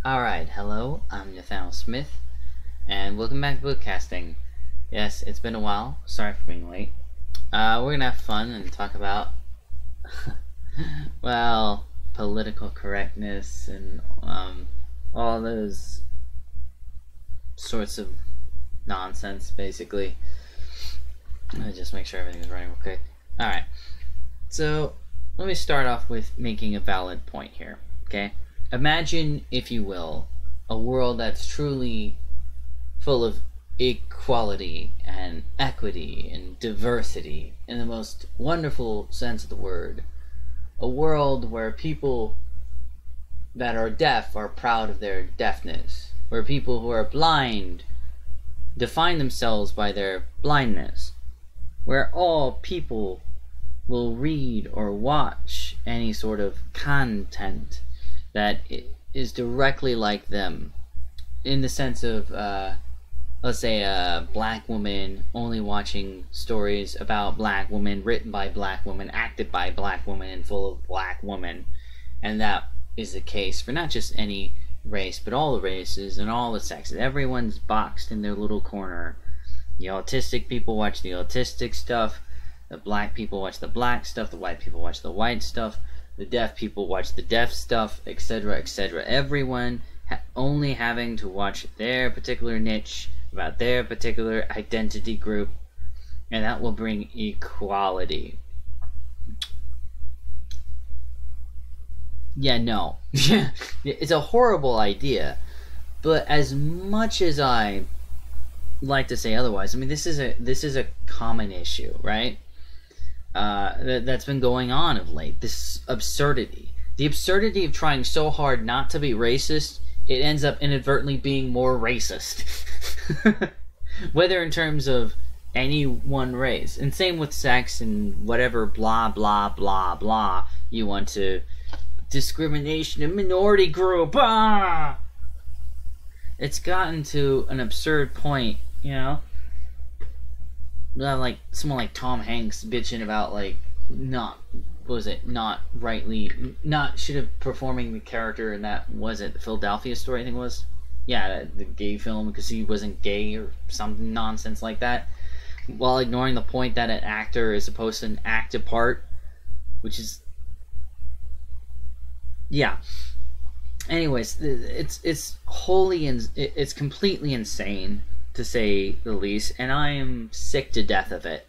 Alright, hello, I'm Nathaniel Smith, and welcome back to Bookcasting. Yes, it's been a while, sorry for being late. We're gonna have fun and talk about, well, political correctness and, all those sorts of nonsense, basically. Just make sure everything's running okay. Alright, so let me start off with making a valid point here, okay? Imagine, if you will, a world that's truly full of equality and equity and diversity in the most wonderful sense of the word. A world where people that are deaf are proud of their deafness, where people who are blind define themselves by their blindness, where all people will read or watch any sort of content that is directly like them, in the sense of, let's say, a black woman only watching stories about black women, written by black women, acted by black women, and full of black women. And that is the case for not just any race, but all the races and all the sexes. Everyone's boxed in their little corner. The autistic people watch the autistic stuff, the black people watch the black stuff, the white people watch the white stuff, the deaf people watch the deaf stuff, etc., etc. Everyone only having to watch their particular niche about their particular identity group, and that will bring equality. Yeah, no. It's a horrible idea, but as much as I like to say otherwise, I mean, this is a common issue, right? That's been going on of late. This absurdity. The absurdity of trying so hard not to be racist, it ends up inadvertently being more racist. Whether in terms of any one race. And same with sex and whatever blah blah blah blah you want to. Discrimination and minority group. Ah! It's gotten to an absurd point, you know? Like someone like Tom Hanks bitching about not should have performing the character in that, was it the Philadelphia Story, I think it was, yeah, the gay film, because he wasn't gay or some nonsense like that, while ignoring the point that an actor is supposed to act a part, which is, yeah. Anyways, it's wholly it's completely insane, to say the least, and I am sick to death of it.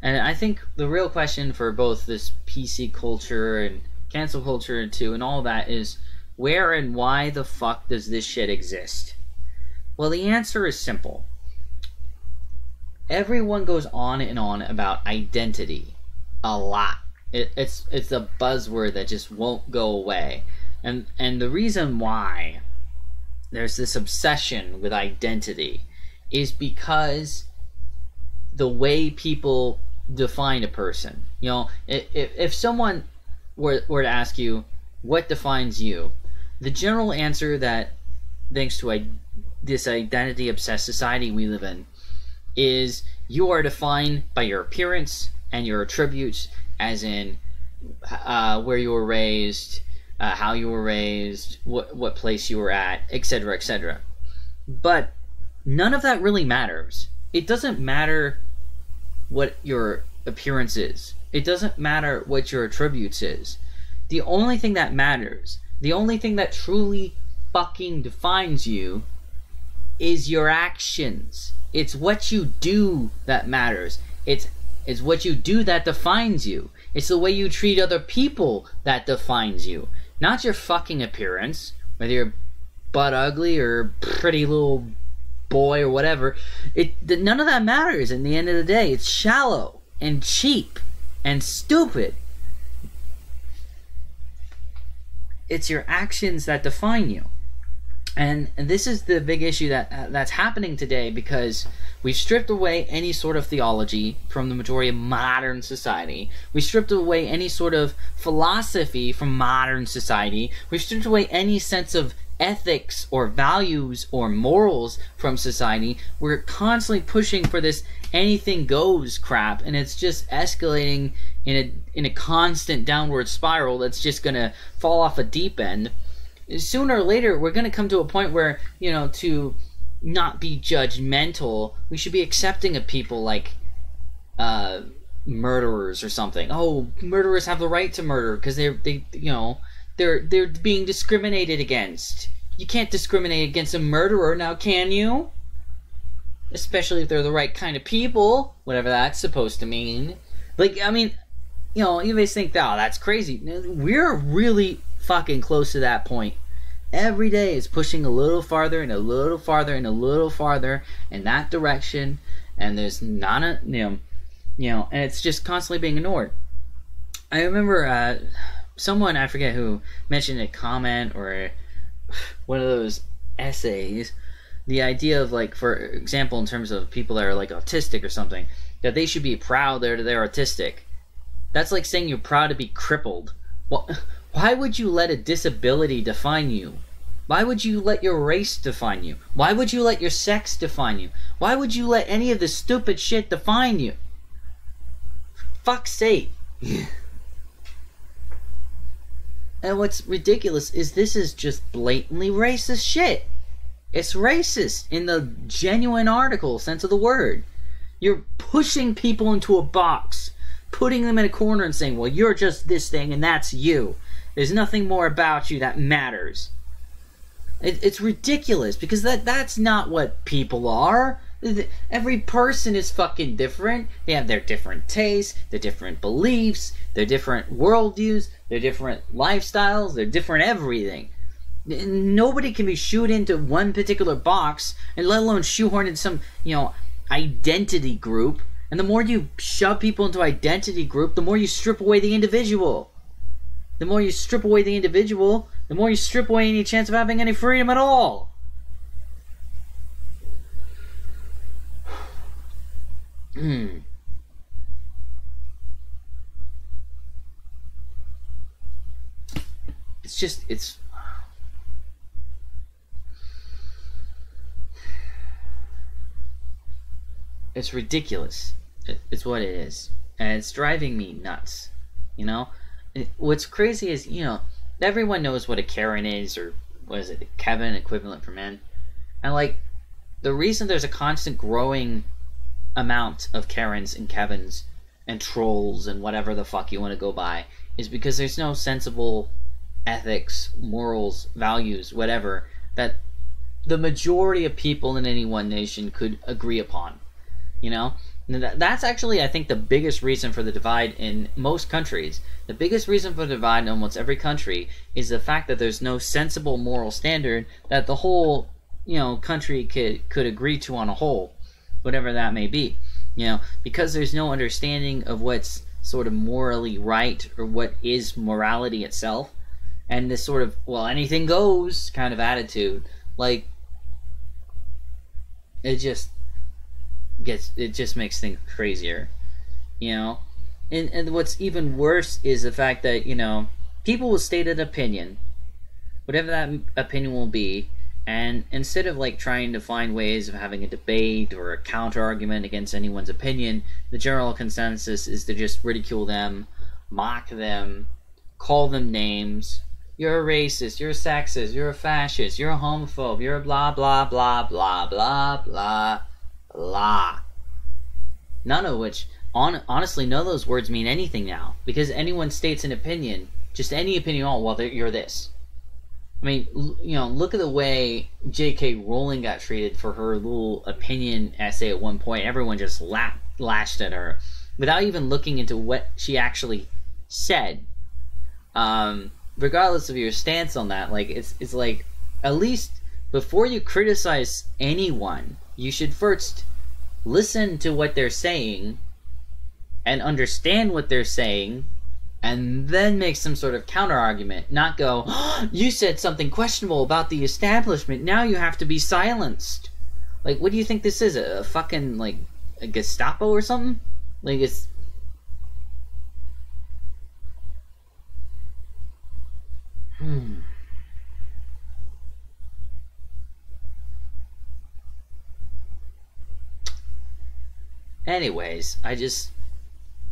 And I think the real question for both this PC culture and cancel culture too and all that is, where and why the fuck does this shit exist? Well, the answer is simple. Everyone goes on and on about identity a lot. It's a buzzword that just won't go away. And the reason why there's this obsession with identity is because the way people define a person. You know, if someone were to ask you, what defines you? The general answer that, thanks to this identity-obsessed society we live in, is you are defined by your appearance and your attributes, as in where you were raised, how you were raised, what place you were at, etc., etc. But none of that really matters. It doesn't matter what your appearance is. It doesn't matter what your attributes is. The only thing that matters, the only thing that truly fucking defines you, is your actions. It's what you do that matters. It's what you do that defines you. It's the way you treat other people that defines you. Not your fucking appearance, whether you're butt ugly or pretty little boy or whatever. None of that matters in the end of the day. It's shallow and cheap and stupid. It's your actions that define you. And this is the big issue that's happening today, because we've stripped away any sort of theology from the majority of modern society. We stripped away any sort of philosophy from modern society. We've stripped away any sense of ethics or values or morals from society. We're constantly pushing for this anything goes crap, and it's just escalating in a constant downward spiral that's just gonna fall off a deep end. sooner or later, we're going to come to a point where, you know, to not be judgmental, we should be accepting of people like murderers or something. Oh, murderers have the right to murder because they're being discriminated against. You can't discriminate against a murderer now, can you? Especially if they're the right kind of people, whatever that's supposed to mean. Like, I mean, you know, you may think, oh, that's crazy. We're really fucking close to that point. Every day is pushing a little farther and a little farther and a little farther in that direction, and there's not a, and it's just constantly being ignored. I remember someone, I forget who, mentioned a comment or one of those essays, the idea of, like, for example, in terms of people that are like autistic or something, that they should be proud they're autistic. That's like saying you're proud to be crippled. Well, why would you let a disability define you? Why would you let your race define you? Why would you let your sex define you? Why would you let any of this stupid shit define you? Fuck's sake. And what's ridiculous is this is just blatantly racist shit. It's racist in the genuine article sense of the word. You're pushing people into a box, putting them in a corner and saying, well, you're just this thing and that's you. There's nothing more about you that matters. It's ridiculous because that's not what people are. Every person is fucking different. They have their different tastes, their different beliefs, their different worldviews, their different lifestyles, their different everything. Nobody can be shooed into one particular box, and let alone shoehorned into some, identity group. And the more you shove people into identity group, the more you strip away the individual. The more you strip away the individual, the more you strip away any chance of having any freedom at all. It's ridiculous. It's what it is. And it's driving me nuts. What's crazy is, everyone knows what a Karen is, or what is it, the Kevin equivalent for men. And, like, the reason there's a constant growing amount of Karens and Kevins and trolls and whatever the fuck you want to go by is because there's no sensible ethics, morals, values, whatever, that the majority of people in any one nation could agree upon. That's actually, I think, the biggest reason for the divide in most countries. The biggest reason for the divide in almost every country is the fact that there's no sensible moral standard that the whole, country could agree to on a whole, whatever that may be. Because there's no understanding of what's sort of morally right or what is morality itself, and this sort of, well, anything goes kind of attitude, like, it just makes things crazier, and what's even worse is the fact that, people will state an opinion, whatever that opinion will be, and instead of, like, trying to find ways of having a debate or a counter argument against anyone's opinion, the general consensus is to just ridicule them, mock them, call them names. You're a racist, you're a sexist, you're a fascist, you're a homophobe, you're a blah blah blah blah blah blah blah. None of which, honestly, none of those words mean anything now. Because anyone states an opinion, just any opinion at all, well, you're this. I mean, look at the way J.K. Rowling got treated for her little opinion essay at one point. Everyone just lashed at her without even looking into what she actually said. Regardless of your stance on that, like, it's like, at least before you criticize anyone, you should first listen to what they're saying and understand what they're saying, and then make some sort of counter argument. Not go, oh, you said something questionable about the establishment, now you have to be silenced. Like, what do you think this is? A fucking, like, a Gestapo or something? Like, it's... Anyways,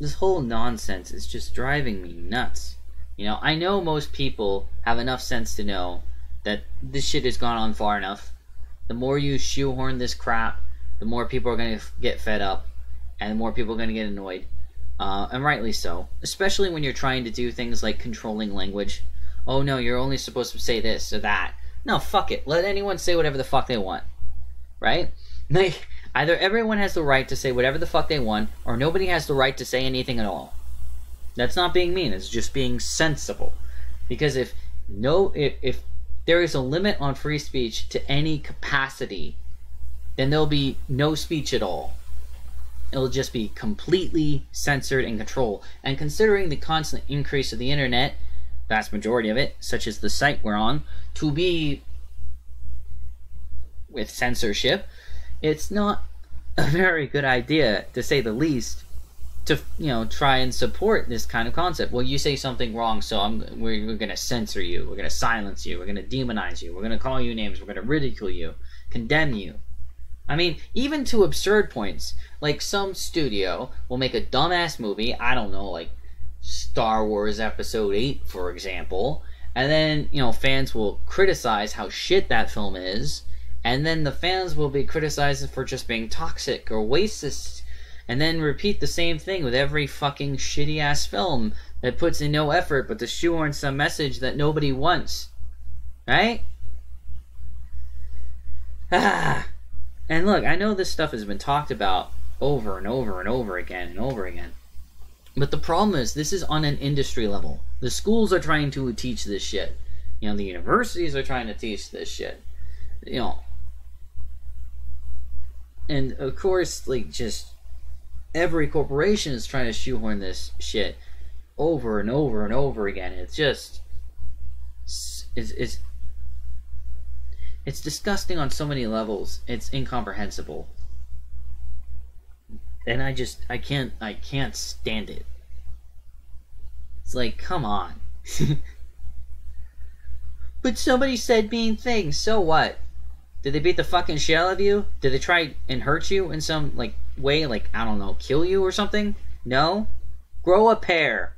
this whole nonsense is just driving me nuts. I know most people have enough sense to know that this shit has gone on far enough. The more you shoehorn this crap, the more people are going to get fed up, and the more people are going to get annoyed. And rightly so. Especially when you're trying to do things like controlling language. Oh no, you're only supposed to say this or that. No, fuck it. Let anyone say whatever the fuck they want. Right? Like, either everyone has the right to say whatever the fuck they want, or nobody has the right to say anything at all. That's not being mean, it's just being sensible. Because if there is a limit on free speech to any capacity, then there'll be no speech at all. It'll just be completely censored and controlled. And considering the constant increase of the internet, vast majority of it, such as the site we're on, to be with censorship, it's not a very good idea, to say the least, to try and support this kind of concept. Well, you say something wrong, so we're going to censor you, we're going to silence you, we're going to demonize you, we're going to call you names, we're going to ridicule you, condemn you. I mean, even to absurd points. Like, some studio will make a dumbass movie, I don't know, like Star Wars Episode 8, for example, and then, fans will criticize how shit that film is, and then the fans will be criticized for just being toxic or racist, and then repeat the same thing with every fucking shitty-ass film that puts in no effort but to shoehorn some message that nobody wants. Right? And look, I know this stuff has been talked about over and over and over again and over again. But the problem is, this is on an industry level. The schools are trying to teach this shit. The universities are trying to teach this shit. And of course, like, just every corporation is trying to shoehorn this shit over and over and over again. It's just... It's disgusting on so many levels. It's incomprehensible. And I can't stand it. It's like, come on. But somebody said mean things, so what? Did they beat the fucking shit out of you? Did they try and hurt you in some, like, way, like, I don't know, kill you or something? No? Grow a pair.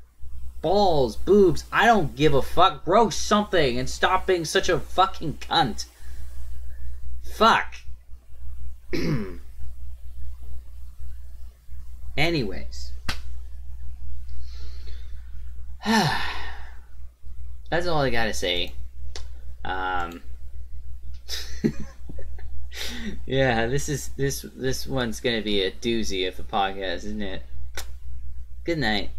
Balls, boobs, I don't give a fuck. Grow something and stop being such a fucking cunt. Fuck. Anyways. That's all I gotta say. Yeah, this one's gonna be a doozy of a podcast, isn't it? Good night.